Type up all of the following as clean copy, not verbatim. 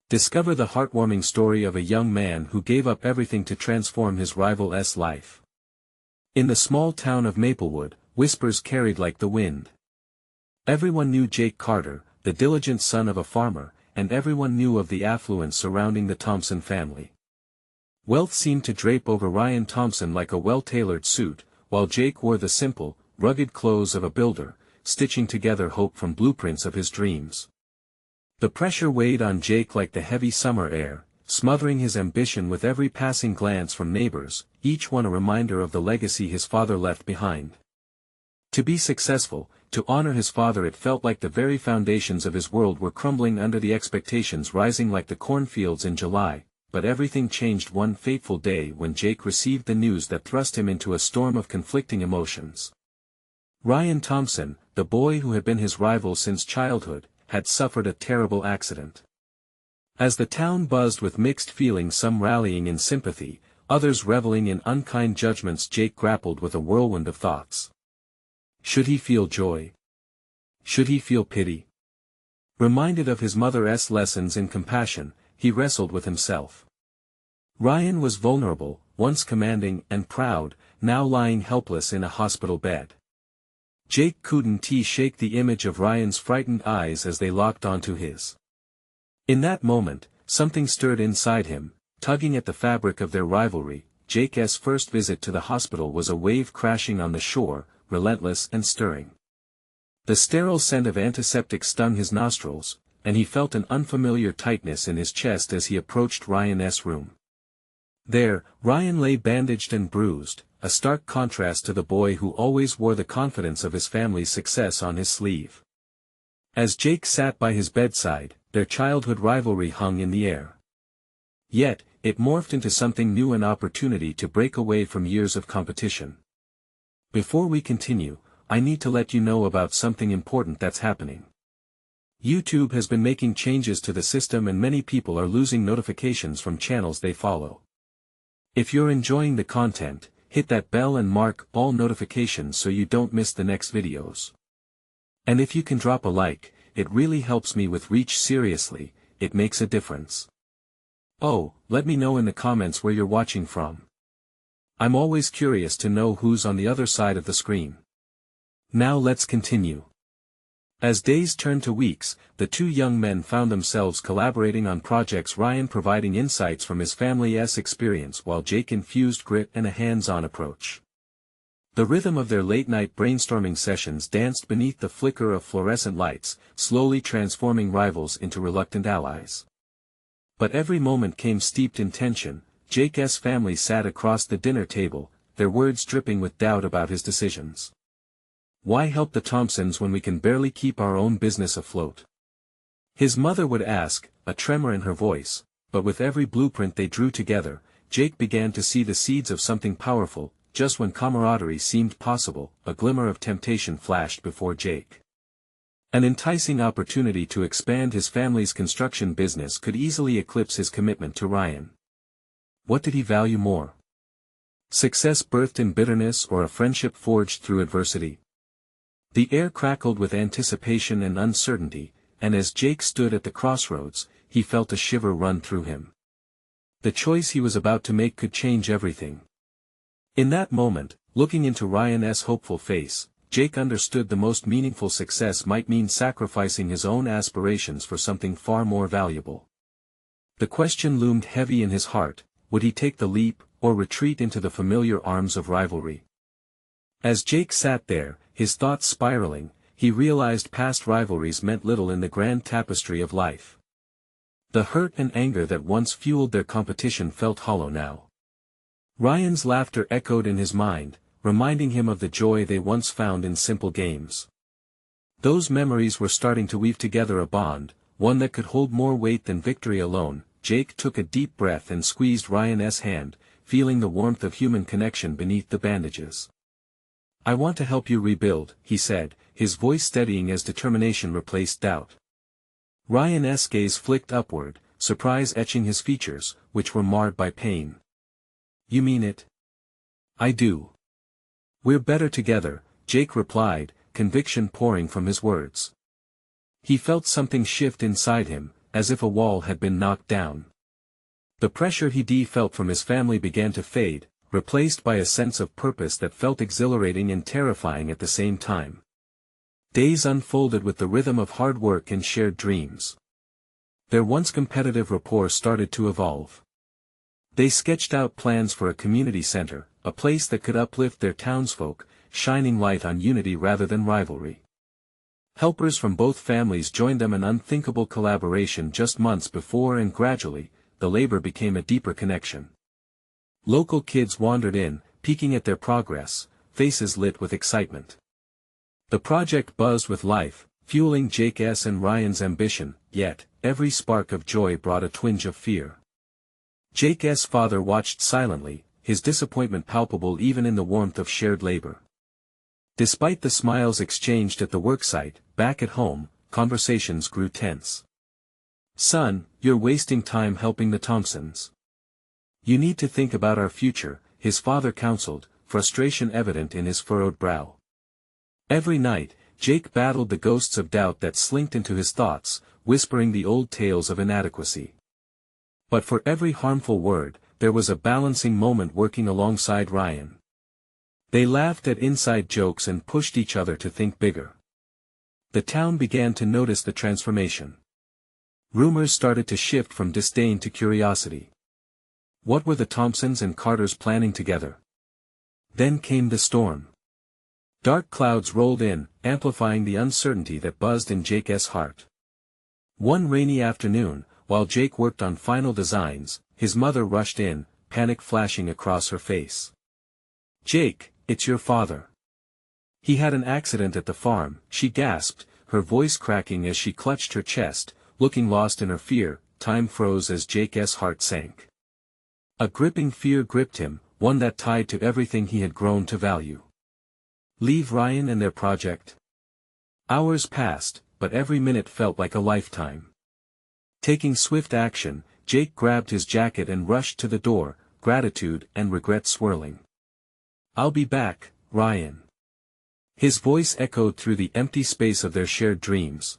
Discover the heartwarming story of a young man who gave up everything to transform his rival's life. In the small town of Maplewood, whispers carried like the wind. Everyone knew Jake Carter, the diligent son of a farmer, and everyone knew of the affluence surrounding the Thompson family. Wealth seemed to drape over Ryan Thompson like a well-tailored suit, while Jake wore the simple, rugged clothes of a builder, stitching together hope from blueprints of his dreams. The pressure weighed on Jake like the heavy summer air, smothering his ambition with every passing glance from neighbors, each one a reminder of the legacy his father left behind. To be successful, to honor his father, it felt like the very foundations of his world were crumbling under the expectations rising like the cornfields in July, but everything changed one fateful day when Jake received the news that thrust him into a storm of conflicting emotions. Ryan Thompson, the boy who had been his rival since childhood, had suffered a terrible accident. As the town buzzed with mixed feelings, some rallying in sympathy, others reveling in unkind judgments, Jake grappled with a whirlwind of thoughts. Should he feel joy? Should he feel pity? Reminded of his mother's lessons in compassion, he wrestled with himself. Ryan was vulnerable, once commanding and proud, now lying helpless in a hospital bed. Jake couldn't shake the image of Ryan's frightened eyes as they locked onto his. In that moment, something stirred inside him, tugging at the fabric of their rivalry. Jake's first visit to the hospital was a wave crashing on the shore, relentless and stirring. The sterile scent of antiseptic stung his nostrils, and he felt an unfamiliar tightness in his chest as he approached Ryan's room. There, Ryan lay bandaged and bruised, a stark contrast to the boy who always wore the confidence of his family's success on his sleeve. As Jake sat by his bedside, their childhood rivalry hung in the air. Yet, it morphed into something new, an opportunity to break away from years of competition. Before we continue, I need to let you know about something important that's happening. YouTube has been making changes to the system and many people are losing notifications from channels they follow. If you're enjoying the content, hit that bell and mark all notifications so you don't miss the next videos. And if you can drop a like, it really helps me with reach. Seriously, it makes a difference. Oh, let me know in the comments where you're watching from. I'm always curious to know who's on the other side of the screen. Now let's continue. As days turned to weeks, the two young men found themselves collaborating on projects, Ryan providing insights from his family's experience while Jake infused grit and a hands-on approach. The rhythm of their late-night brainstorming sessions danced beneath the flicker of fluorescent lights, slowly transforming rivals into reluctant allies. But every moment came steeped in tension. Jake's family sat across the dinner table, their words dripping with doubt about his decisions. Why help the Thompsons when we can barely keep our own business afloat? His mother would ask, a tremor in her voice, but with every blueprint they drew together, Jake began to see the seeds of something powerful. Just when camaraderie seemed possible, a glimmer of temptation flashed before Jake. An enticing opportunity to expand his family's construction business could easily eclipse his commitment to Ryan. What did he value more? Success birthed in bitterness or a friendship forged through adversity? The air crackled with anticipation and uncertainty, and as Jake stood at the crossroads, he felt a shiver run through him. The choice he was about to make could change everything. In that moment, looking into Ryan's hopeful face, Jake understood the most meaningful success might mean sacrificing his own aspirations for something far more valuable. The question loomed heavy in his heart: would he take the leap, or retreat into the familiar arms of rivalry? As Jake sat there, his thoughts spiraling, he realized past rivalries meant little in the grand tapestry of life. The hurt and anger that once fueled their competition felt hollow now. Ryan's laughter echoed in his mind, reminding him of the joy they once found in simple games. Those memories were starting to weave together a bond, one that could hold more weight than victory alone. Jake took a deep breath and squeezed Ryan's hand, feeling the warmth of human connection beneath the bandages. I want to help you rebuild, he said, his voice steadying as determination replaced doubt. Ryan's gaze flicked upward, surprise etching his features, which were marred by pain. You mean it? I do. We're better together, Jake replied, conviction pouring from his words. He felt something shift inside him, as if a wall had been knocked down. The pressure he felt from his family began to fade, replaced by a sense of purpose that felt exhilarating and terrifying at the same time. Days unfolded with the rhythm of hard work and shared dreams. Their once competitive rapport started to evolve. They sketched out plans for a community center, a place that could uplift their townsfolk, shining light on unity rather than rivalry. Helpers from both families joined them, an unthinkable collaboration just months before, and gradually, the labor became a deeper connection. Local kids wandered in, peeking at their progress, faces lit with excitement. The project buzzed with life, fueling Jake's and Ryan's ambition, yet, every spark of joy brought a twinge of fear. Jake's father watched silently, his disappointment palpable even in the warmth of shared labor. Despite the smiles exchanged at the worksite, back at home, conversations grew tense. "Son, you're wasting time helping the Thompsons. You need to think about our future," his father counseled, frustration evident in his furrowed brow. Every night, Jake battled the ghosts of doubt that slinked into his thoughts, whispering the old tales of inadequacy. But for every harmful word, there was a balancing moment working alongside Ryan. They laughed at inside jokes and pushed each other to think bigger. The town began to notice the transformation. Rumors started to shift from disdain to curiosity. What were the Thompsons and Carters planning together? Then came the storm. Dark clouds rolled in, amplifying the uncertainty that buzzed in Jake's heart. One rainy afternoon, while Jake worked on final designs, his mother rushed in, panic flashing across her face. "Jake, it's your father. He had an accident at the farm," she gasped, her voice cracking as she clutched her chest, looking lost in her fear. Time froze as Jake's heart sank. A gripping fear gripped him, one that tied to everything he had grown to value. Leave Ryan and their project? Hours passed, but every minute felt like a lifetime. Taking swift action, Jake grabbed his jacket and rushed to the door, gratitude and regret swirling. "I'll be back, Ryan." His voice echoed through the empty space of their shared dreams.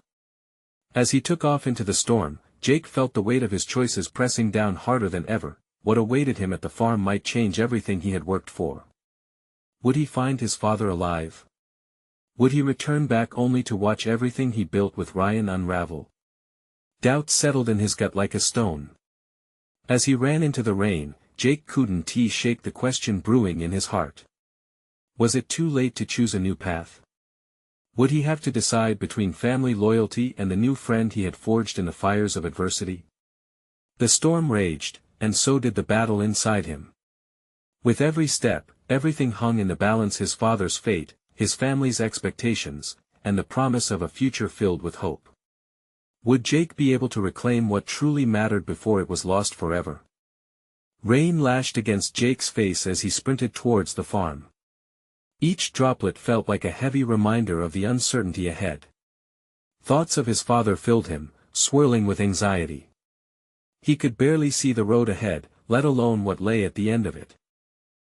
As he took off into the storm, Jake felt the weight of his choices pressing down harder than ever. What awaited him at the farm might change everything he had worked for. Would he find his father alive? Would he return back only to watch everything he built with Ryan unravel? Doubt settled in his gut like a stone. As he ran into the rain, Jake couldn't shake the question brewing in his heart. Was it too late to choose a new path? Would he have to decide between family loyalty and the new friend he had forged in the fires of adversity? The storm raged, and so did the battle inside him. With every step, everything hung in the balance: his father's fate, his family's expectations, and the promise of a future filled with hope. Would Jake be able to reclaim what truly mattered before it was lost forever? Rain lashed against Jake's face as he sprinted towards the farm. Each droplet felt like a heavy reminder of the uncertainty ahead. Thoughts of his father filled him, swirling with anxiety. He could barely see the road ahead, let alone what lay at the end of it.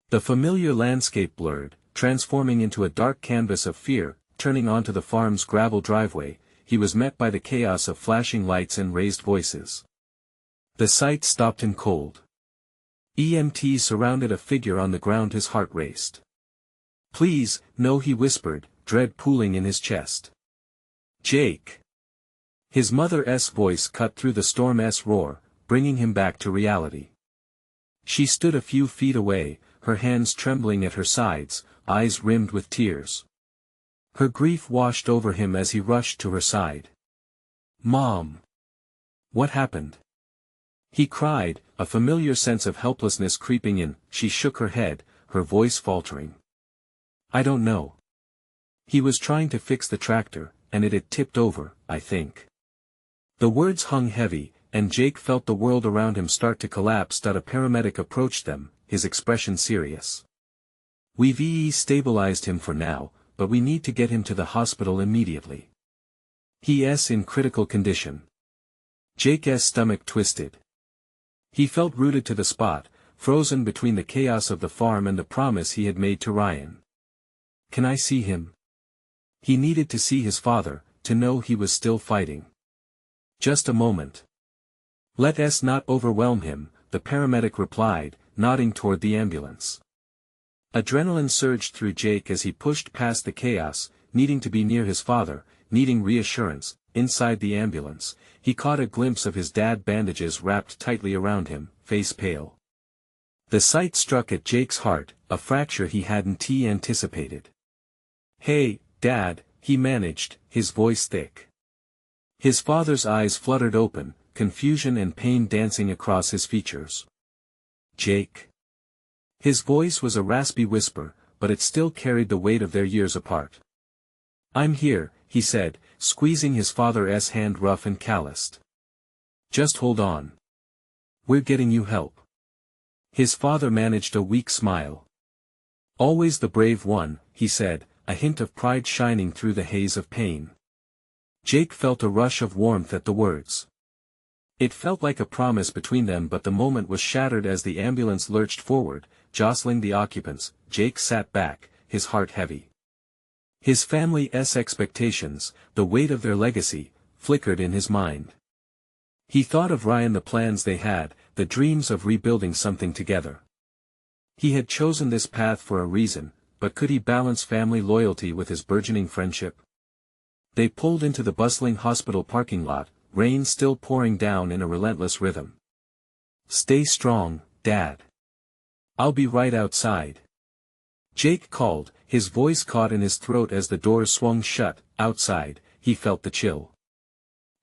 The familiar landscape blurred, transforming into a dark canvas of fear. Turning onto the farm's gravel driveway, he was met by the chaos of flashing lights and raised voices. The sight stopped him cold. EMTs surrounded a figure on the ground. His heart raced. "Please, no," he whispered, dread pooling in his chest. "Jake." His mother's voice cut through the storm's roar, bringing him back to reality. She stood a few feet away, her hands trembling at her sides, eyes rimmed with tears. Her grief washed over him as he rushed to her side. "Mom! What happened?" he cried, a familiar sense of helplessness creeping in. She shook her head, her voice faltering. "I don't know. He was trying to fix the tractor, and it had tipped over, I think." The words hung heavy, and Jake felt the world around him start to collapse. A paramedic approached them, his expression serious. "We've stabilized him for now, but we need to get him to the hospital immediately. He's in critical condition." Jake's stomach twisted. He felt rooted to the spot, frozen between the chaos of the farm and the promise he had made to Ryan. "Can I see him?" He needed to see his father, to know he was still fighting. "Just a moment." Let us not overwhelm him, the paramedic replied, nodding toward the ambulance. Adrenaline surged through Jake as he pushed past the chaos, needing to be near his father, needing reassurance. Inside the ambulance, he caught a glimpse of his dad, bandages wrapped tightly around him, face pale. The sight struck at Jake's heart, a fracture he hadn't anticipated. "Hey, Dad," he managed, his voice thick. His father's eyes fluttered open, confusion and pain dancing across his features. "Jake." His voice was a raspy whisper, but it still carried the weight of their years apart. "I'm here," he said, squeezing his father's hand rough and calloused. "Just hold on. We're getting you help." His father managed a weak smile. "Always the brave one," he said, a hint of pride shining through the haze of pain. Jake felt a rush of warmth at the words. It felt like a promise between them, but the moment was shattered as the ambulance lurched forward, jostling the occupants. Jake sat back, his heart heavy. His family's expectations, the weight of their legacy, flickered in his mind. He thought of Ryan, the plans they had, the dreams of rebuilding something together. He had chosen this path for a reason, but could he balance family loyalty with his burgeoning friendship? They pulled into the bustling hospital parking lot, rain still pouring down in a relentless rhythm. "Stay strong, Dad. I'll be right outside," Jake called, his voice caught in his throat as the doors swung shut. Outside, he felt the chill.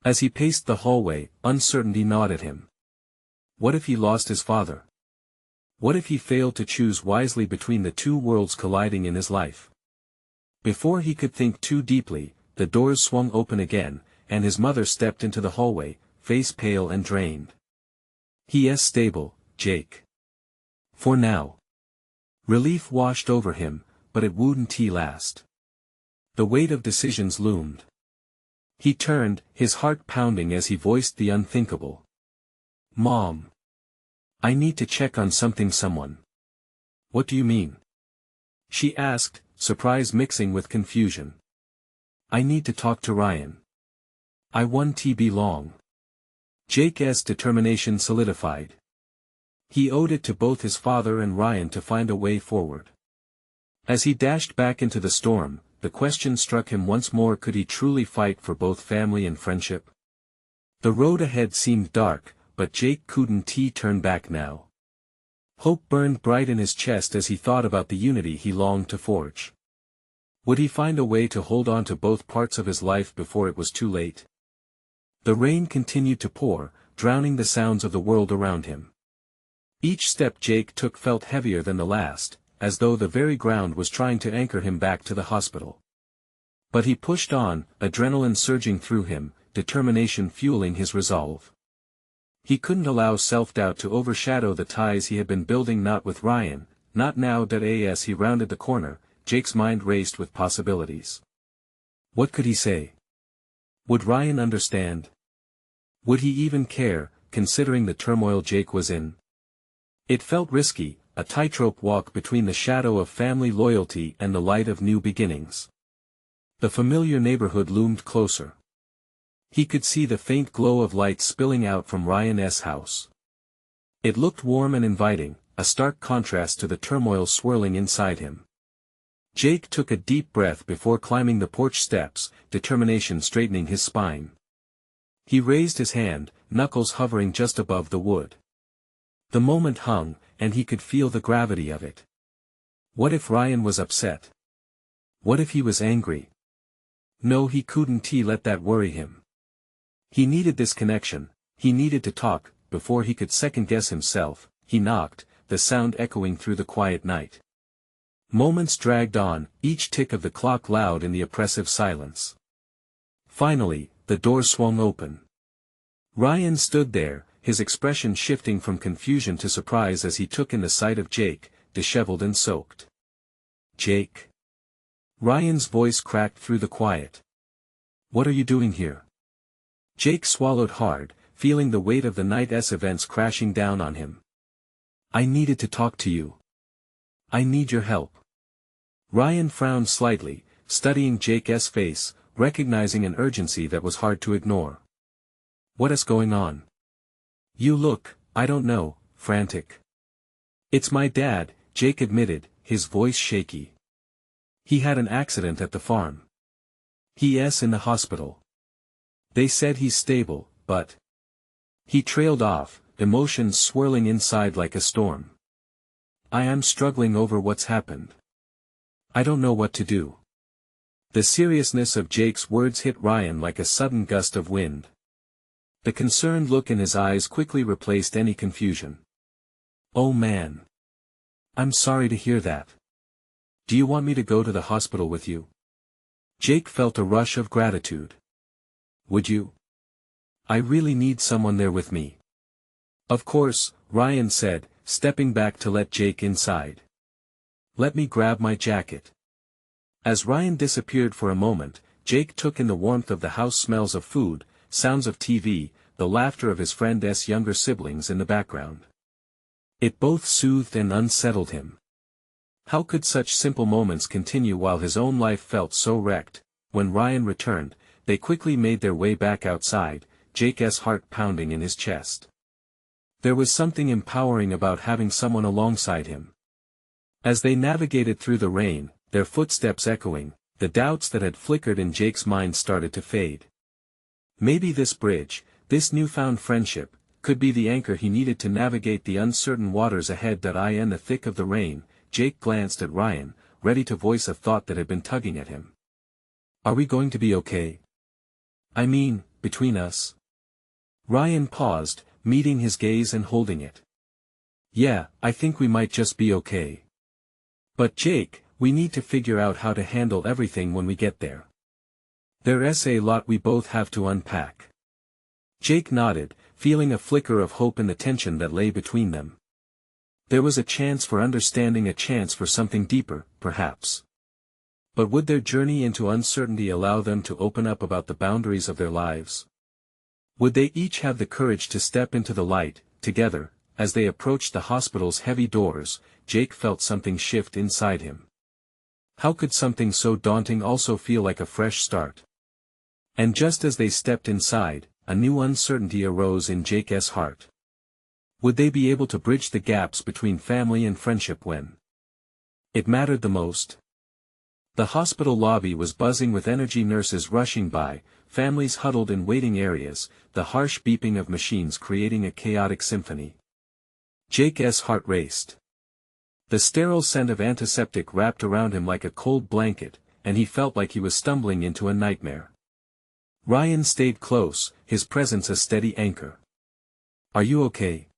As he paced the hallway, uncertainty gnawed at him. What if he lost his father? What if he failed to choose wisely between the two worlds colliding in his life? Before he could think too deeply, the doors swung open again, and his mother stepped into the hallway, face pale and drained. "He is stable, Jake. For now." Relief washed over him, but it wouldn't last. The weight of decisions loomed. He turned, his heart pounding as he voiced the unthinkable. "Mom. I need to check on someone." "What do you mean?" she asked, surprise mixing with confusion. "I need to talk to Ryan. I won't be long." Jake's determination solidified. He owed it to both his father and Ryan to find a way forward. As he dashed back into the storm, the question struck him once more: could he truly fight for both family and friendship? The road ahead seemed dark, but Jake couldn't turn back now. Hope burned bright in his chest as he thought about the unity he longed to forge. Would he find a way to hold on to both parts of his life before it was too late? The rain continued to pour, drowning the sounds of the world around him. Each step Jake took felt heavier than the last, as though the very ground was trying to anchor him back to the hospital. But he pushed on, adrenaline surging through him, determination fueling his resolve. He couldn't allow self-doubt to overshadow the ties he had been building, not with Ryan, not now that as he rounded the corner, Jake's mind raced with possibilities. What could he say? Would Ryan understand? Would he even care, considering the turmoil Jake was in? It felt risky, a tightrope walk between the shadow of family loyalty and the light of new beginnings. The familiar neighborhood loomed closer. He could see the faint glow of light spilling out from Ryan's house. It looked warm and inviting, a stark contrast to the turmoil swirling inside him. Jake took a deep breath before climbing the porch steps, determination straightening his spine. He raised his hand, knuckles hovering just above the wood. The moment hung, and he could feel the gravity of it. What if Ryan was upset? What if he was angry? No, he couldn't let that worry him. He needed this connection, he needed to talk. Before he could second-guess himself, he knocked, the sound echoing through the quiet night. Moments dragged on, each tick of the clock loud in the oppressive silence. Finally, the door swung open. Ryan stood there, his expression shifting from confusion to surprise as he took in the sight of Jake, disheveled and soaked. "Jake?" Ryan's voice cracked through the quiet. "What are you doing here?" Jake swallowed hard, feeling the weight of the night's events crashing down on him. "I needed to talk to you. I need your help." Ryan frowned slightly, studying Jake's face, recognizing an urgency that was hard to ignore. "What is going on?" You look, I don't know, frantic. It's my dad, Jake admitted, his voice shaky. He had an accident at the farm. He's in the hospital. They said he's stable, but... He trailed off, emotions swirling inside like a storm. I am struggling over what's happened. I don't know what to do. The seriousness of Jake's words hit Ryan like a sudden gust of wind. The concerned look in his eyes quickly replaced any confusion. Oh man. I'm sorry to hear that. Do you want me to go to the hospital with you? Jake felt a rush of gratitude. Would you? I really need someone there with me. Of course, Ryan said, stepping back to let Jake inside. Let me grab my jacket. As Ryan disappeared for a moment, Jake took in the warmth of the house, smells of food, sounds of TV, the laughter of his friend's younger siblings in the background. It both soothed and unsettled him. How could such simple moments continue while his own life felt so wrecked? When Ryan returned, they quickly made their way back outside, Jake's heart pounding in his chest. There was something empowering about having someone alongside him. As they navigated through the rain, their footsteps echoing, the doubts that had flickered in Jake's mind started to fade. Maybe this bridge, this newfound friendship, could be the anchor he needed to navigate the uncertain waters ahead. In the thick of the rain, Jake glanced at Ryan, ready to voice a thought that had been tugging at him. Are we going to be okay? I mean, between us? Ryan paused, meeting his gaze and holding it. Yeah, I think we might just be okay. But Jake, we need to figure out how to handle everything when we get there. There's a lot we both have to unpack. Jake nodded, feeling a flicker of hope in the tension that lay between them. There was a chance for understanding, a chance for something deeper, perhaps. But would their journey into uncertainty allow them to open up about the boundaries of their lives? Would they each have the courage to step into the light, together? As they approached the hospital's heavy doors, Jake felt something shift inside him. How could something so daunting also feel like a fresh start? And just as they stepped inside, a new uncertainty arose in Jake's heart. Would they be able to bridge the gaps between family and friendship when it mattered the most? The hospital lobby was buzzing with energy, nurses rushing by, families huddled in waiting areas, the harsh beeping of machines creating a chaotic symphony. Jake's heart raced. The sterile scent of antiseptic wrapped around him like a cold blanket, and he felt like he was stumbling into a nightmare. Ryan stayed close, his presence a steady anchor. Are you okay?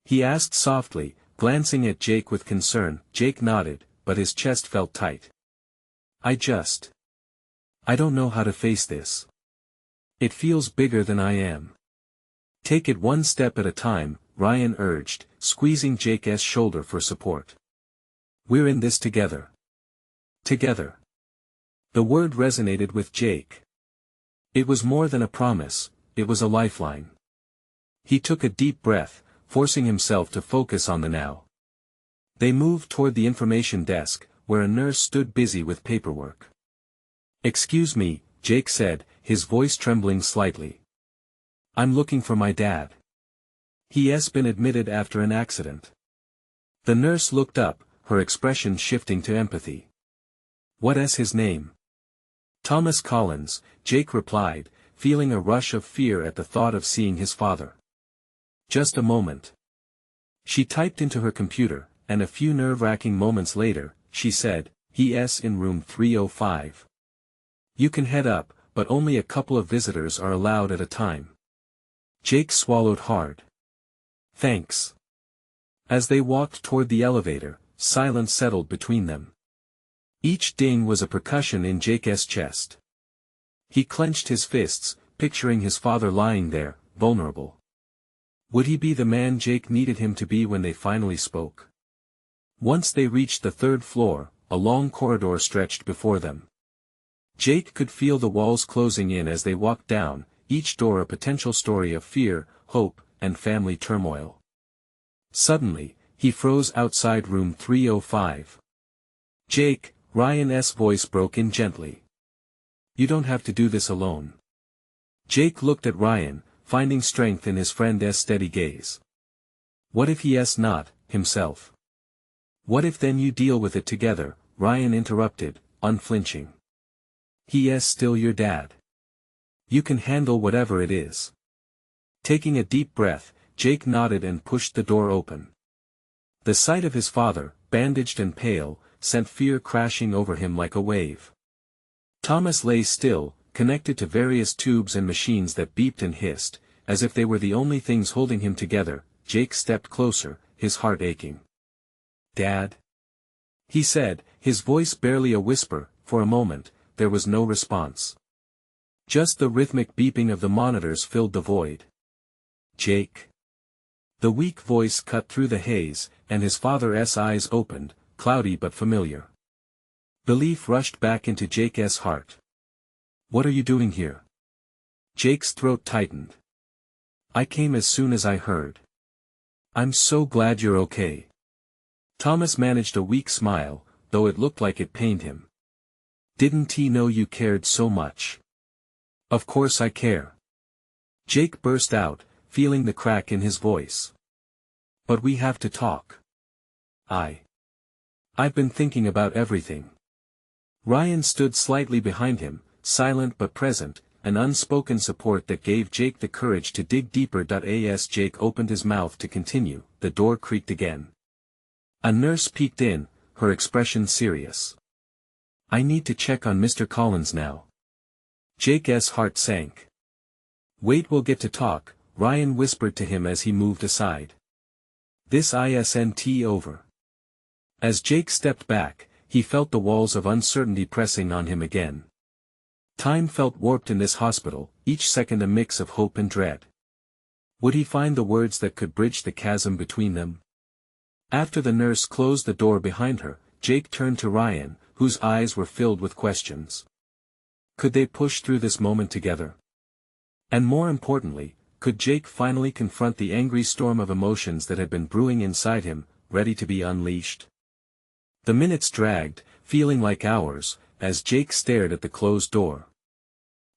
He asked softly, glancing at Jake with concern. Jake nodded, but his chest felt tight. I don't know how to face this. It feels bigger than I am. Take it one step at a time, Ryan urged, squeezing Jake's shoulder for support. We're in this together. Together. The word resonated with Jake. It was more than a promise, it was a lifeline. He took a deep breath, forcing himself to focus on the now. They moved toward the information desk, where a nurse stood busy with paperwork. Excuse me, Jake said, his voice trembling slightly. I'm looking for my dad. He's been admitted after an accident. The nurse looked up, her expression shifting to empathy. What's his name? Thomas Collins, Jake replied, feeling a rush of fear at the thought of seeing his father. Just a moment. She typed into her computer, and a few nerve-wracking moments later, she said, he's in room 305. You can head up, but only a couple of visitors are allowed at a time. Jake swallowed hard. Thanks. As they walked toward the elevator, silence settled between them. Each ding was a percussion in Jake's chest. He clenched his fists, picturing his father lying there, vulnerable. Would he be the man Jake needed him to be when they finally spoke? Once they reached the third floor, a long corridor stretched before them. Jake could feel the walls closing in as they walked down, each door a potential story of fear, hope, and family turmoil. Suddenly, he froze outside room 305. Jake, Ryan's voice broke in gently. You don't have to do this alone. Jake looked at Ryan, finding strength in his friend's steady gaze. What if he's not, himself? What if then you deal with it together, Ryan interrupted, unflinching. He's still your dad. You can handle whatever it is. Taking a deep breath, Jake nodded and pushed the door open. The sight of his father, bandaged and pale, sent fear crashing over him like a wave. Thomas lay still, connected to various tubes and machines that beeped and hissed, as if they were the only things holding him together. Jake stepped closer, his heart aching. "Dad?" he said, his voice barely a whisper. For a moment, there was no response. Just the rhythmic beeping of the monitors filled the void. "Jake?" The weak voice cut through the haze, and his father's eyes opened, cloudy but familiar. Belief rushed back into Jake's heart. "What are you doing here?" Jake's throat tightened. "I came as soon as I heard." "I'm so glad you're okay." Thomas managed a weak smile, though it looked like it pained him. "Didn't he know you cared so much?" "Of course I care." Jake burst out, feeling the crack in his voice. "But we have to talk." I've been thinking about everything." Ryan stood slightly behind him, silent but present, an unspoken support that gave Jake the courage to dig deeper. As Jake opened his mouth to continue, the door creaked again. A nurse peeked in, her expression serious. "I need to check on Mr. Collins now." Jake's heart sank. "Wait, we'll get to talk," Ryan whispered to him as he moved aside. "This isn't over." As Jake stepped back, he felt the walls of uncertainty pressing on him again. Time felt warped in this hospital, each second a mix of hope and dread. Would he find the words that could bridge the chasm between them? After the nurse closed the door behind her, Jake turned to Ryan, whose eyes were filled with questions. Could they push through this moment together? And more importantly, could Jake finally confront the angry storm of emotions that had been brewing inside him, ready to be unleashed? The minutes dragged, feeling like hours, as Jake stared at the closed door.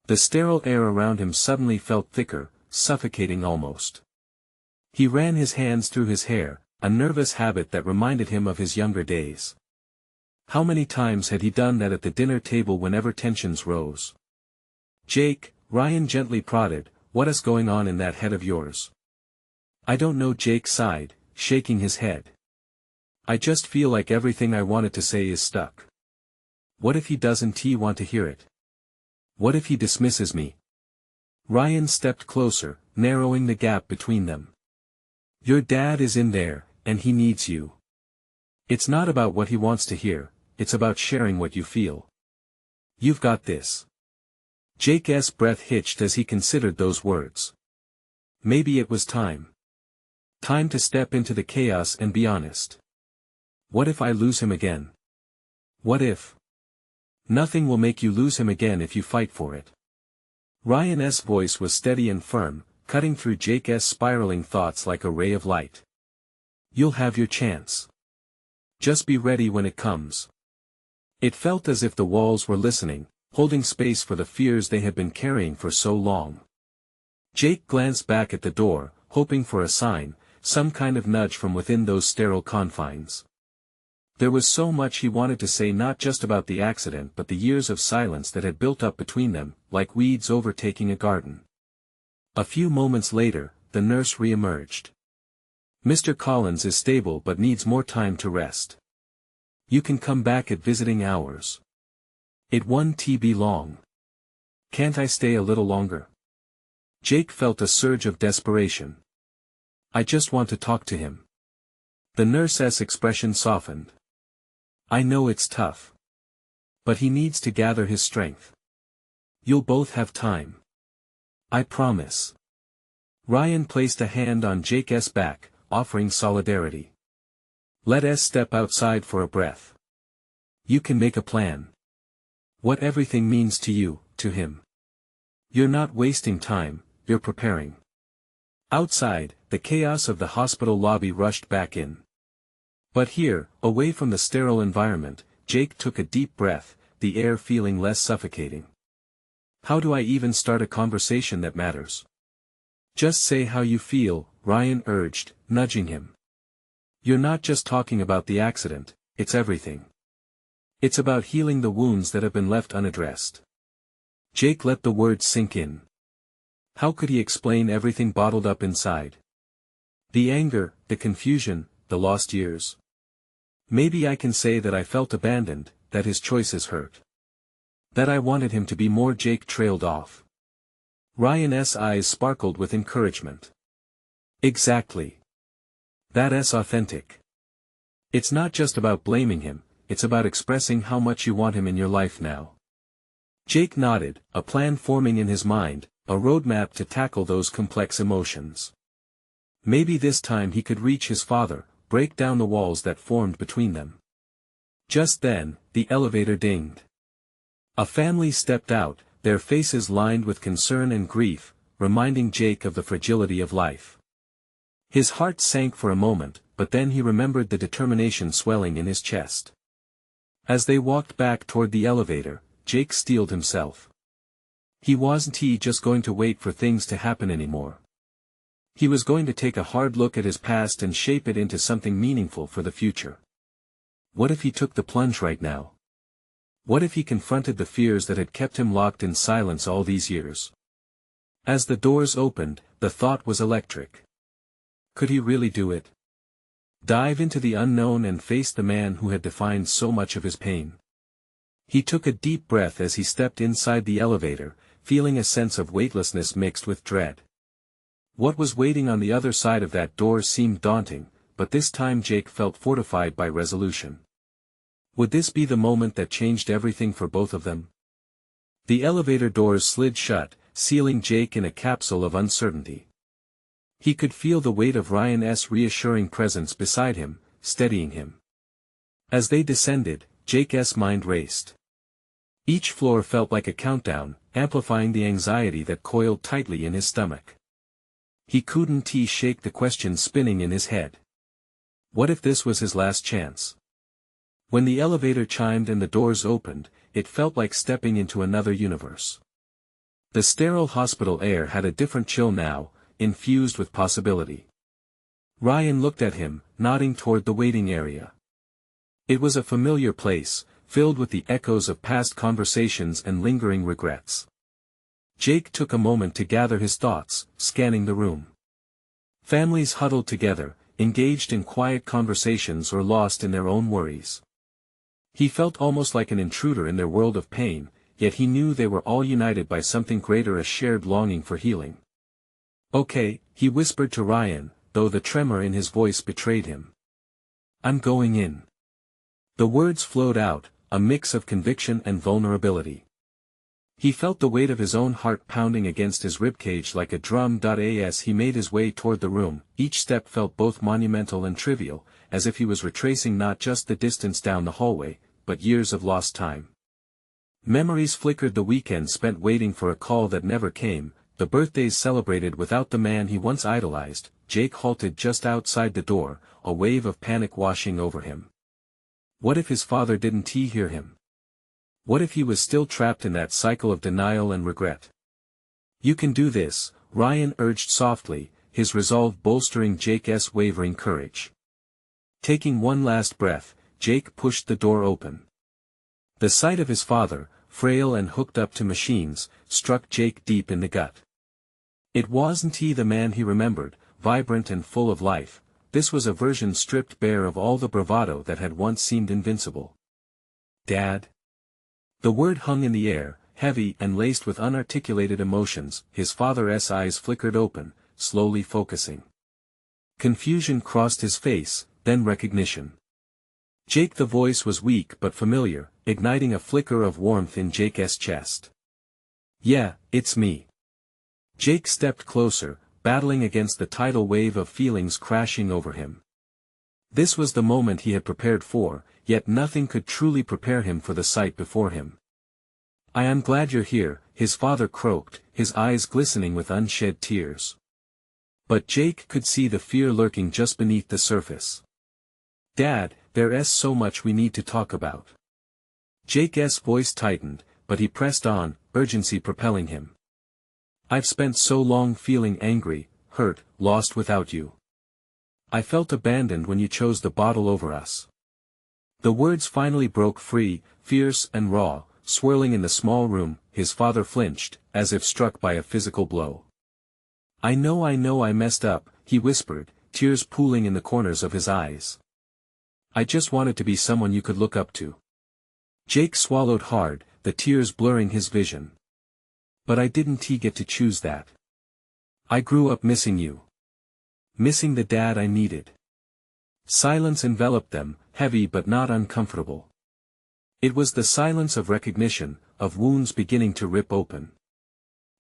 The sterile air around him suddenly felt thicker, suffocating almost. He ran his hands through his hair, a nervous habit that reminded him of his younger days. How many times had he done that at the dinner table whenever tensions rose? "Jake," Ryan gently prodded, "what's going on in that head of yours?" "I don't know," Jake sighed, shaking his head. "I just feel like everything I wanted to say is stuck. What if he doesn't want to hear it? What if he dismisses me?" Ryan stepped closer, narrowing the gap between them. "Your dad is in there, and he needs you. It's not about what he wants to hear, it's about sharing what you feel. You've got this." Jake's breath hitched as he considered those words. Maybe it was time. Time to step into the chaos and be honest. What if I lose him again? What if? Nothing will make you lose him again if you fight for it. Ryan's voice was steady and firm, cutting through Jake's spiraling thoughts like a ray of light. You'll have your chance. Just be ready when it comes. It felt as if the walls were listening, holding space for the fears they had been carrying for so long. Jake glanced back at the door, hoping for a sign, some kind of nudge from within those sterile confines. There was so much he wanted to say, not just about the accident but the years of silence that had built up between them, like weeds overtaking a garden. A few moments later, the nurse re-emerged. "Mr. Collins is stable but needs more time to rest. You can come back at visiting hours. It won't be long. Can't I stay a little longer?" Jake felt a surge of desperation. "I just want to talk to him." The nurse's expression softened. "I know it's tough. But he needs to gather his strength. You'll both have time. I promise." Ryan placed a hand on Jake's back, offering solidarity. "Let us step outside for a breath. You can make a plan. What everything means to you, to him. You're not wasting time, you're preparing." Outside, the chaos of the hospital lobby rushed back in. But here, away from the sterile environment, Jake took a deep breath, the air feeling less suffocating. How do I even start a conversation that matters? Just say how you feel, Ryan urged, nudging him. You're not just talking about the accident, it's everything. It's about healing the wounds that have been left unaddressed. Jake let the words sink in. How could he explain everything bottled up inside? The anger, the confusion, the lost years. Maybe I can say that I felt abandoned, that his choices hurt. That I wanted him to be more. Jake trailed off. Ryan's eyes sparkled with encouragement. Exactly. That's authentic. It's not just about blaming him, it's about expressing how much you want him in your life now. Jake nodded, a plan forming in his mind, a roadmap to tackle those complex emotions. Maybe this time he could reach his father, break down the walls that formed between them. Just then, the elevator dinged. A family stepped out, their faces lined with concern and grief, reminding Jake of the fragility of life. His heart sank for a moment, but then he remembered the determination swelling in his chest. As they walked back toward the elevator, Jake steeled himself. He wasn't just going to wait for things to happen anymore. He was going to take a hard look at his past and shape it into something meaningful for the future. What if he took the plunge right now? What if he confronted the fears that had kept him locked in silence all these years? As the doors opened, the thought was electric. Could he really do it? Dive into the unknown and face the man who had defined so much of his pain. He took a deep breath as he stepped inside the elevator, feeling a sense of weightlessness mixed with dread. What was waiting on the other side of that door seemed daunting, but this time Jake felt fortified by resolution. Would this be the moment that changed everything for both of them? The elevator doors slid shut, sealing Jake in a capsule of uncertainty. He could feel the weight of Ryan's reassuring presence beside him, steadying him. As they descended, Jake's mind raced. Each floor felt like a countdown, amplifying the anxiety that coiled tightly in his stomach. He couldn't shake the questions spinning in his head. What if this was his last chance? When the elevator chimed and the doors opened, it felt like stepping into another universe. The sterile hospital air had a different chill now, infused with possibility. Ryan looked at him, nodding toward the waiting area. It was a familiar place, filled with the echoes of past conversations and lingering regrets. Jake took a moment to gather his thoughts, scanning the room. Families huddled together, engaged in quiet conversations or lost in their own worries. He felt almost like an intruder in their world of pain, yet he knew they were all united by something greater, a shared longing for healing. Okay, he whispered to Ryan, though the tremor in his voice betrayed him. I'm going in. The words flowed out, a mix of conviction and vulnerability. He felt the weight of his own heart pounding against his ribcage like a drum. As he made his way toward the room, each step felt both monumental and trivial, as if he was retracing not just the distance down the hallway, but years of lost time. Memories flickered, the weekend spent waiting for a call that never came, the birthdays celebrated without the man he once idolized. Jake halted just outside the door, a wave of panic washing over him. What if his father didn't hear him? What if he was still trapped in that cycle of denial and regret? You can do this, Ryan urged softly, his resolve bolstering Jake's wavering courage. Taking one last breath, Jake pushed the door open. The sight of his father, frail and hooked up to machines, struck Jake deep in the gut. It wasn't the man he remembered, vibrant and full of life. This was a version stripped bare of all the bravado that had once seemed invincible. Dad? The word hung in the air, heavy and laced with unarticulated emotions. His father's eyes flickered open, slowly focusing. Confusion crossed his face, then recognition. Jake, the voice was weak but familiar, igniting a flicker of warmth in Jake's chest. Yeah, it's me. Jake stepped closer, battling against the tidal wave of feelings crashing over him. This was the moment he had prepared for, yet nothing could truly prepare him for the sight before him. I am glad you're here, his father croaked, his eyes glistening with unshed tears. But Jake could see the fear lurking just beneath the surface. Dad, there's so much we need to talk about. Jake's voice tightened, but he pressed on, urgency propelling him. I've spent so long feeling angry, hurt, lost without you. I felt abandoned when you chose the bottle over us. The words finally broke free, fierce and raw, swirling in the small room. His father flinched, as if struck by a physical blow. I know I messed up, he whispered, tears pooling in the corners of his eyes. I just wanted to be someone you could look up to. Jake swallowed hard, the tears blurring his vision. But I didn't get to choose that. I grew up missing you. Missing the dad I needed. Silence enveloped them, heavy but not uncomfortable. It was the silence of recognition, of wounds beginning to rip open.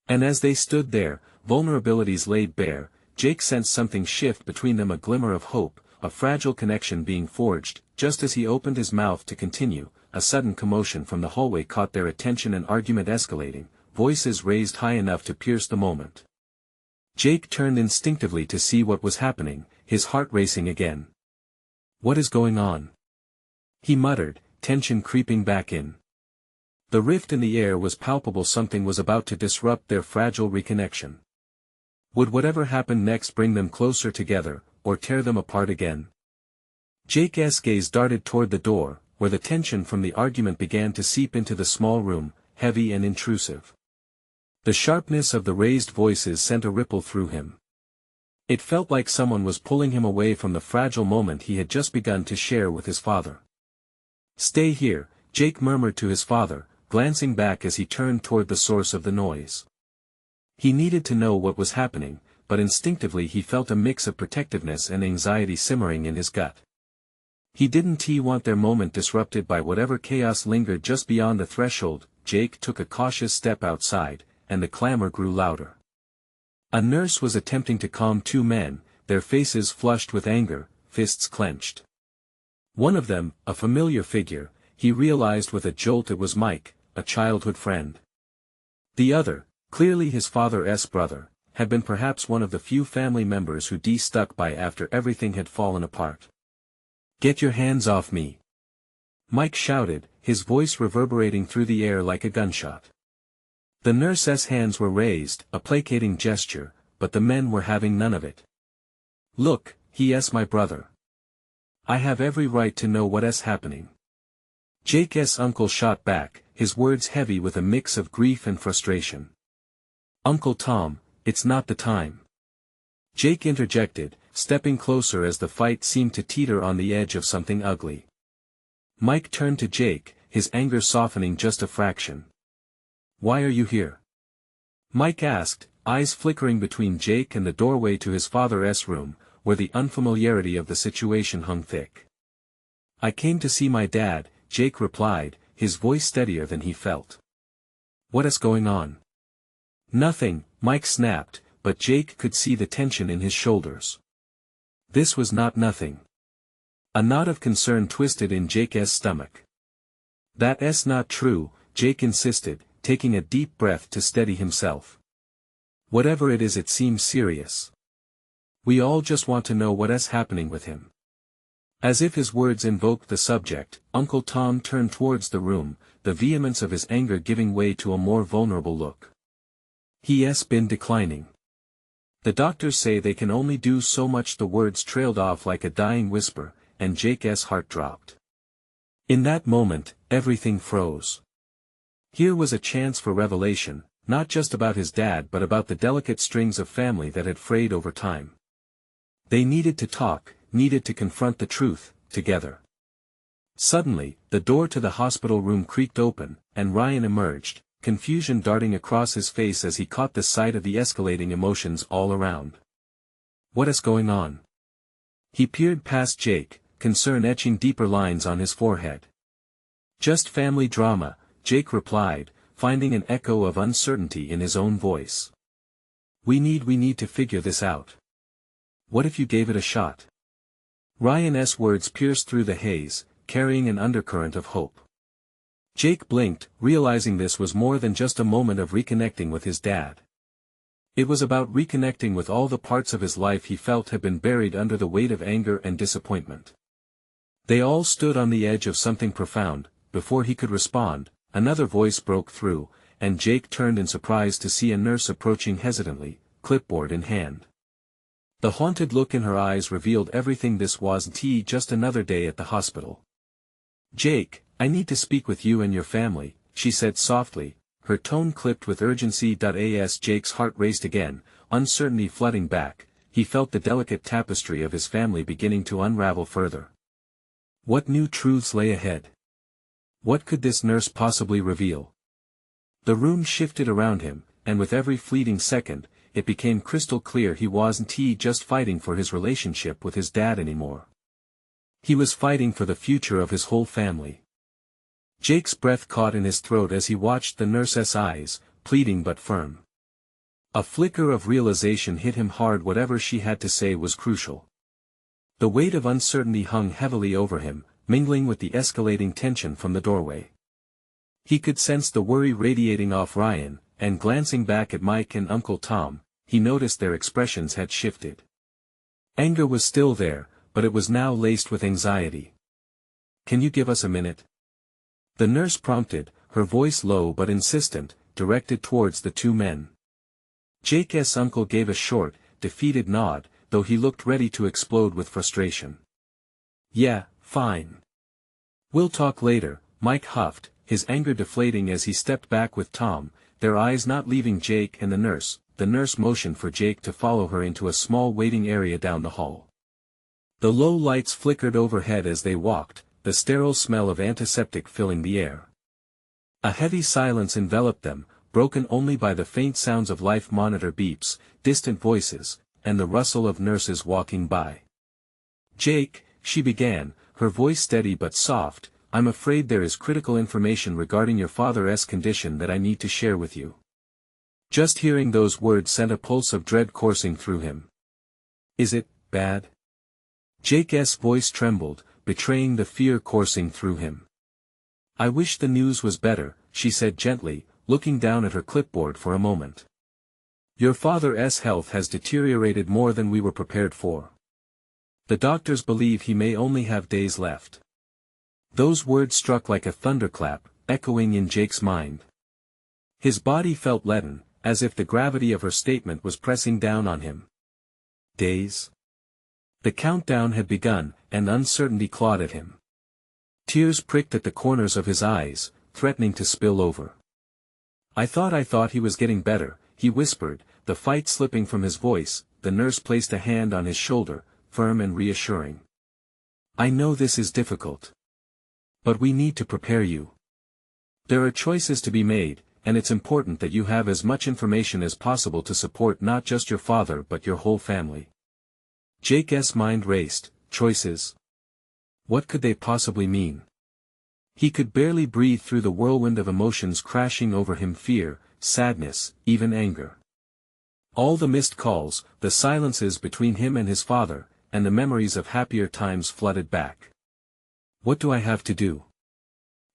And as they stood there, vulnerabilities laid bare, Jake sensed something shift between them, a glimmer of hope, a fragile connection being forged. Just as he opened his mouth to continue, a sudden commotion from the hallway caught their attention, an argument escalating, voices raised high enough to pierce the moment. Jake turned instinctively to see what was happening, his heart racing again. What is going on? He muttered, tension creeping back in. The rift in the air was palpable, something was about to disrupt their fragile reconnection. Would whatever happened next bring them closer together, or tear them apart again? Jake's gaze darted toward the door, where the tension from the argument began to seep into the small room, heavy and intrusive. The sharpness of the raised voices sent a ripple through him. It felt like someone was pulling him away from the fragile moment he had just begun to share with his father. Stay here, Jake murmured to his father, glancing back as he turned toward the source of the noise. He needed to know what was happening, but instinctively he felt a mix of protectiveness and anxiety simmering in his gut. He didn't want their moment disrupted by whatever chaos lingered just beyond the threshold. Jake took a cautious step outside, and the clamor grew louder. A nurse was attempting to calm two men, their faces flushed with anger, fists clenched. One of them, a familiar figure, he realized with a jolt it was Mike, a childhood friend. The other, clearly his father's brother, had been perhaps one of the few family members who stuck by after everything had fallen apart. Get your hands off me! Mike shouted, his voice reverberating through the air like a gunshot. The nurse's hands were raised, a placating gesture, but the men were having none of it. Look, he's my brother. I have every right to know what's happening. Jake's uncle shot back, his words heavy with a mix of grief and frustration. Uncle Tom, it's not the time. Jake interjected, stepping closer as the fight seemed to teeter on the edge of something ugly. Mike turned to Jake, his anger softening just a fraction. Why are you here? Mike asked, eyes flickering between Jake and the doorway to his father's room, where the unfamiliarity of the situation hung thick. I came to see my dad, Jake replied, his voice steadier than he felt. What's going on? Nothing, Mike snapped, but Jake could see the tension in his shoulders. This was not nothing. A knot of concern twisted in Jake's stomach. That's not true, Jake insisted, taking a deep breath to steady himself. Whatever it is, it seems serious. We all just want to know what's happening with him. As if his words invoked the subject, Uncle Tom turned towards the room, the vehemence of his anger giving way to a more vulnerable look. He's been declining. The doctors say they can only do so much. The words trailed off like a dying whisper, and Jake's heart dropped. In that moment, everything froze. Here was a chance for revelation, not just about his dad but about the delicate strings of family that had frayed over time. They needed to talk, needed to confront the truth, together. Suddenly, the door to the hospital room creaked open, and Ryan emerged, confusion darting across his face as he caught the sight of the escalating emotions all around. What's going on? He peered past Jake, concern etching deeper lines on his forehead. Just family drama, Jake replied, finding an echo of uncertainty in his own voice. We need to figure this out. What if you gave it a shot? Ryan's words pierced through the haze, carrying an undercurrent of hope. Jake blinked, realizing this was more than just a moment of reconnecting with his dad. It was about reconnecting with all the parts of his life he felt had been buried under the weight of anger and disappointment. They all stood on the edge of something profound. Before he could respond, another voice broke through, and Jake turned in surprise to see a nurse approaching hesitantly, clipboard in hand. The haunted look in her eyes revealed everything. This wasn't just another day at the hospital. "Jake, I need to speak with you and your family," she said softly, her tone clipped with urgency. As Jake's heart raced again, uncertainty flooding back, he felt the delicate tapestry of his family beginning to unravel further. What new truths lay ahead? What could this nurse possibly reveal? The room shifted around him, and with every fleeting second, it became crystal clear he wasn't just fighting for his relationship with his dad anymore. He was fighting for the future of his whole family. Jake's breath caught in his throat as he watched the nurse's eyes, pleading but firm. A flicker of realization hit him hard. Whatever she had to say was crucial. The weight of uncertainty hung heavily over him, mingling with the escalating tension from the doorway. He could sense the worry radiating off Ryan, and glancing back at Mike and Uncle Tom, he noticed their expressions had shifted. Anger was still there, but it was now laced with anxiety. "Can you give us a minute?" The nurse prompted, her voice low but insistent, directed towards the two men. Jake's uncle gave a short, defeated nod, though he looked ready to explode with frustration. "Yeah, fine. We'll talk later," Mike huffed, his anger deflating as he stepped back with Tom, their eyes not leaving Jake and the nurse. The nurse motioned for Jake to follow her into a small waiting area down the hall. The low lights flickered overhead as they walked, the sterile smell of antiseptic filling the air. A heavy silence enveloped them, broken only by the faint sounds of life monitor beeps, distant voices, and the rustle of nurses walking by. "Jake," she began, her voice steady but soft, "I'm afraid there is critical information regarding your father's condition that I need to share with you." Just hearing those words sent a pulse of dread coursing through him. "Is it bad?" Jake's voice trembled, betraying the fear coursing through him. "I wish the news was better," she said gently, looking down at her clipboard for a moment. "Your father's health has deteriorated more than we were prepared for. The doctors believe he may only have days left." Those words struck like a thunderclap, echoing in Jake's mind. His body felt leaden, as if the gravity of her statement was pressing down on him. Days? The countdown had begun, and uncertainty clawed at him. Tears pricked at the corners of his eyes, threatening to spill over. I thought he was getting better," he whispered, the fight slipping from his voice. The nurse placed a hand on his shoulder, firm and reassuring. "I know this is difficult. But we need to prepare you. There are choices to be made, and it's important that you have as much information as possible to support not just your father but your whole family." Jake's mind raced. Choices? What could they possibly mean? He could barely breathe through the whirlwind of emotions crashing over him: fear, sadness, even anger. All the missed calls, the silences between him and his father, and the memories of happier times flooded back. "What do I have to do?"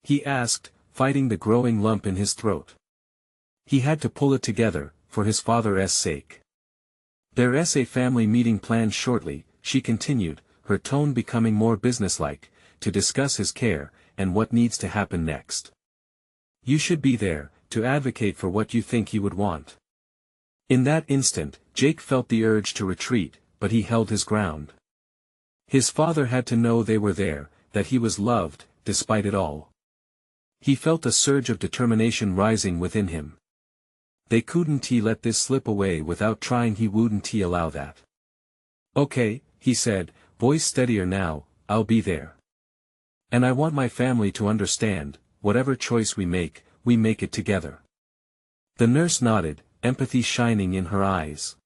he asked, fighting the growing lump in his throat. He had to pull it together, for his father's sake. "There's a family meeting planned shortly," she continued, her tone becoming more businesslike, "to discuss his care, and what needs to happen next. You should be there, to advocate for what you think he would want." In that instant, Jake felt the urge to retreat, but he held his ground. His father had to know they were there, that he was loved, despite it all. He felt a surge of determination rising within him. They couldn't let this slip away without trying. He wouldn't allow that. "Okay," he said, voice steadier now, "I'll be there. And I want my family to understand, whatever choice we make it together." The nurse nodded, empathy shining in her eyes.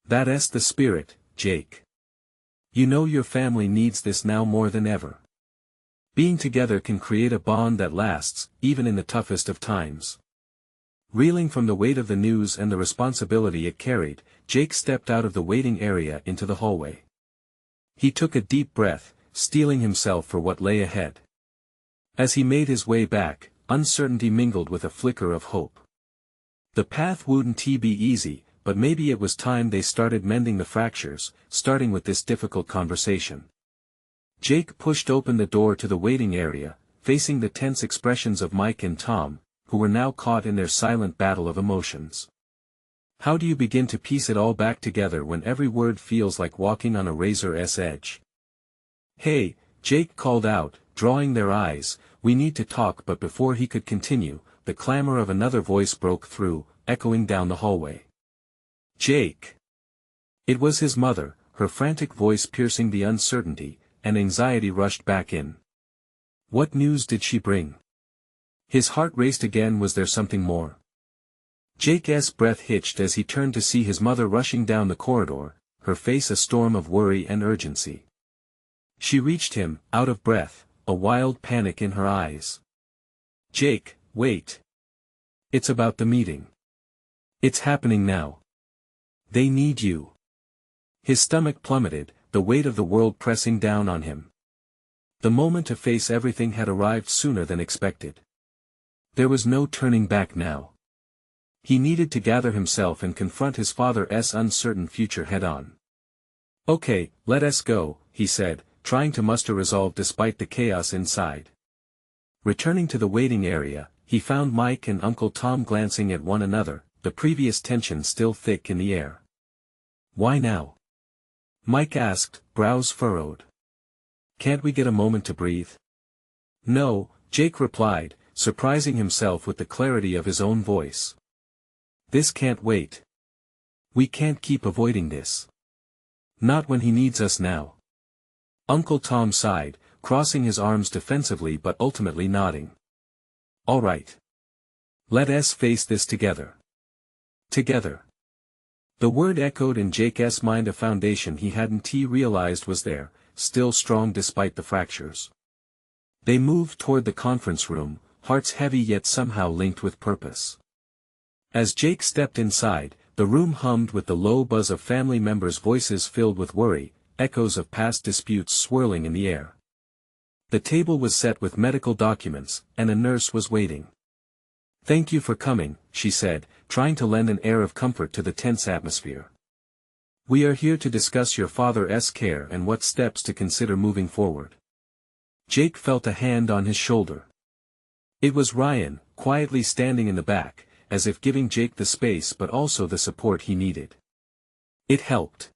"That's the spirit, Jake. You know your family needs this now more than ever. Being together can create a bond that lasts, even in the toughest of times." Reeling from the weight of the news and the responsibility it carried, Jake stepped out of the waiting area into the hallway. He took a deep breath, steeling himself for what lay ahead. As he made his way back, uncertainty mingled with a flicker of hope. The path wouldn't be easy, but maybe it was time they started mending the fractures, starting with this difficult conversation. Jake pushed open the door to the waiting area, facing the tense expressions of Mike and Tom, who were now caught in their silent battle of emotions. How do you begin to piece it all back together when every word feels like walking on a razor's edge? "Hey," Jake called out, drawing their eyes, "we need to talk." But before he could continue, the clamor of another voice broke through, echoing down the hallway. "Jake!" It was his mother, her frantic voice piercing the uncertainty, and anxiety rushed back in. What news did she bring? His heart raced again. Was there something more? Jake's breath hitched as he turned to see his mother rushing down the corridor, her face a storm of worry and urgency. She reached him, out of breath, a wild panic in her eyes. "Jake, wait. It's about the meeting. It's happening now. They need you." His stomach plummeted, the weight of the world pressing down on him. The moment to face everything had arrived sooner than expected. There was no turning back now. He needed to gather himself and confront his father's uncertain future head-on. "Okay, let us go," he said, trying to muster resolve despite the chaos inside. Returning to the waiting area, he found Mike and Uncle Tom glancing at one another, the previous tension still thick in the air. "Why now?" Mike asked, brows furrowed. "Can't we get a moment to breathe?" "No," Jake replied, surprising himself with the clarity of his own voice. "This can't wait. We can't keep avoiding this. Not when he needs us now." Uncle Tom sighed, crossing his arms defensively but ultimately nodding. "All right. Let us face this together." Together. The word echoed in Jake's mind, a foundation he hadn't realized was there, still strong despite the fractures. They moved toward the conference room, hearts heavy yet somehow linked with purpose. As Jake stepped inside, the room hummed with the low buzz of family members' voices filled with worry, echoes of past disputes swirling in the air. The table was set with medical documents, and a nurse was waiting. "Thank you for coming," she said, trying to lend an air of comfort to the tense atmosphere. "We are here to discuss your father's care and what steps to consider moving forward." Jake felt a hand on his shoulder. It was Ryan, quietly standing in the back, as if giving Jake the space but also the support he needed. It helped.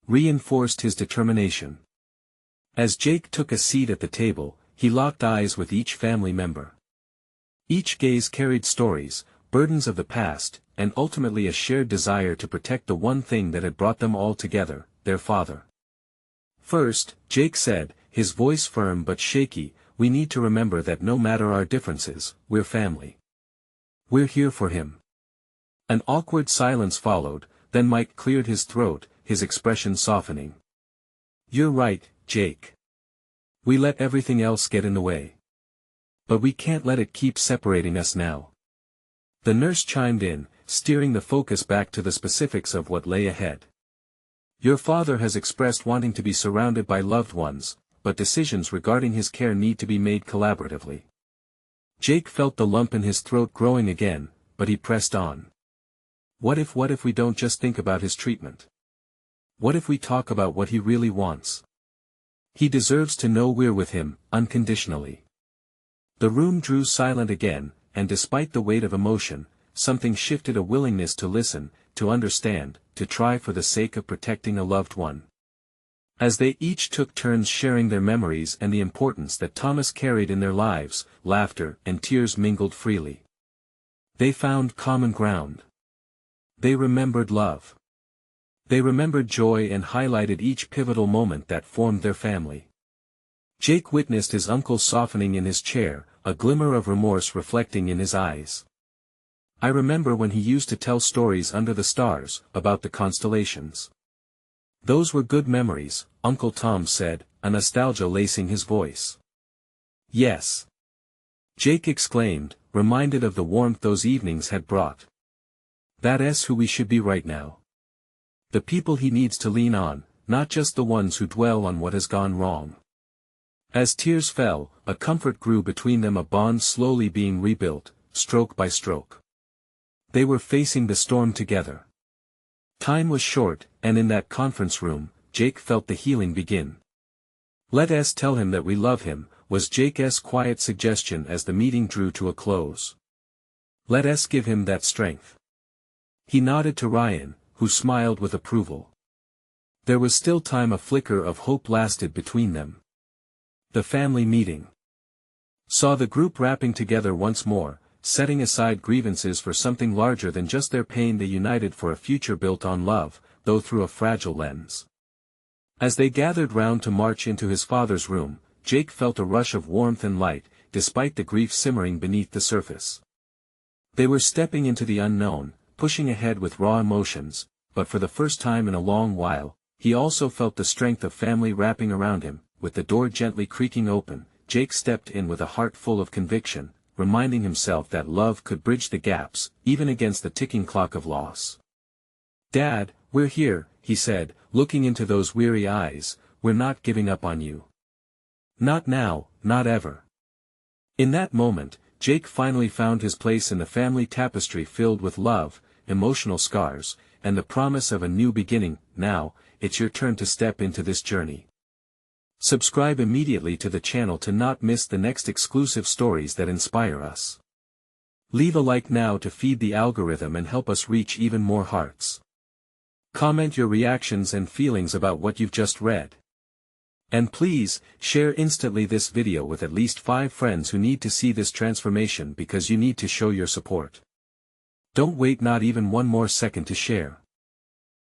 Reinforced his determination. As Jake took a seat at the table, he locked eyes with each family member. Each gaze carried stories, burdens of the past, and ultimately a shared desire to protect the one thing that had brought them all together, their father. "First," Jake said, his voice firm but shaky, "we need to remember that no matter our differences, we're family. We're here for him." An awkward silence followed, then Mike cleared his throat, his expression softening. "You're right, Jake. We let everything else get in the way. But we can't let it keep separating us now." The nurse chimed in, steering the focus back to the specifics of what lay ahead. "Your father has expressed wanting to be surrounded by loved ones, but decisions regarding his care need to be made collaboratively." Jake felt the lump in his throat growing again, but he pressed on. What if we don't just think about his treatment? What if we talk about what he really wants? He deserves to know we're with him, unconditionally." The room drew silent again, and despite the weight of emotion, something shifted, a willingness to listen, to understand, to try for the sake of protecting a loved one. As they each took turns sharing their memories and the importance that Thomas carried in their lives, laughter and tears mingled freely. They found common ground. They remembered love. They remembered joy and highlighted each pivotal moment that formed their family. Jake witnessed his uncle softening in his chair, a glimmer of remorse reflecting in his eyes. "I remember when he used to tell stories under the stars, about the constellations. Those were good memories," Uncle Tom said, a nostalgia lacing his voice. "Yes," Jake exclaimed, reminded of the warmth those evenings had brought. "That's who we should be right now. The people he needs to lean on, not just the ones who dwell on what has gone wrong." As tears fell, a comfort grew between them, a bond slowly being rebuilt, stroke by stroke. They were facing the storm together. Time was short, and in that conference room, Jake felt the healing begin. "Let us tell him that we love him," was Jake's quiet suggestion as the meeting drew to a close. Let us give him that strength. He nodded to Ryan, who smiled with approval. There was still time. A flicker of hope lasted between them. The family meeting saw the group rapping together once more, setting aside grievances for something larger than just their pain. They united for a future built on love, though through a fragile lens. As they gathered round to march into his father's room, Jake felt a rush of warmth and light, despite the grief simmering beneath the surface. They were stepping into the unknown, pushing ahead with raw emotions, but for the first time in a long while, he also felt the strength of family wrapping around him. With the door gently creaking open, Jake stepped in with a heart full of conviction, reminding himself that love could bridge the gaps, even against the ticking clock of loss. "Dad, we're here," he said, looking into those weary eyes. "We're not giving up on you. Not now, not ever." In that moment, Jake finally found his place in the family tapestry filled with love, emotional scars, and the promise of a new beginning. Now, it's your turn to step into this journey. Subscribe immediately to the channel to not miss the next exclusive stories that inspire us. Leave a like now to feed the algorithm and help us reach even more hearts. Comment your reactions and feelings about what you've just read. And please, share instantly this video with at least 5 friends who need to see this transformation, because you need to show your support. Don't wait not even one more second to share.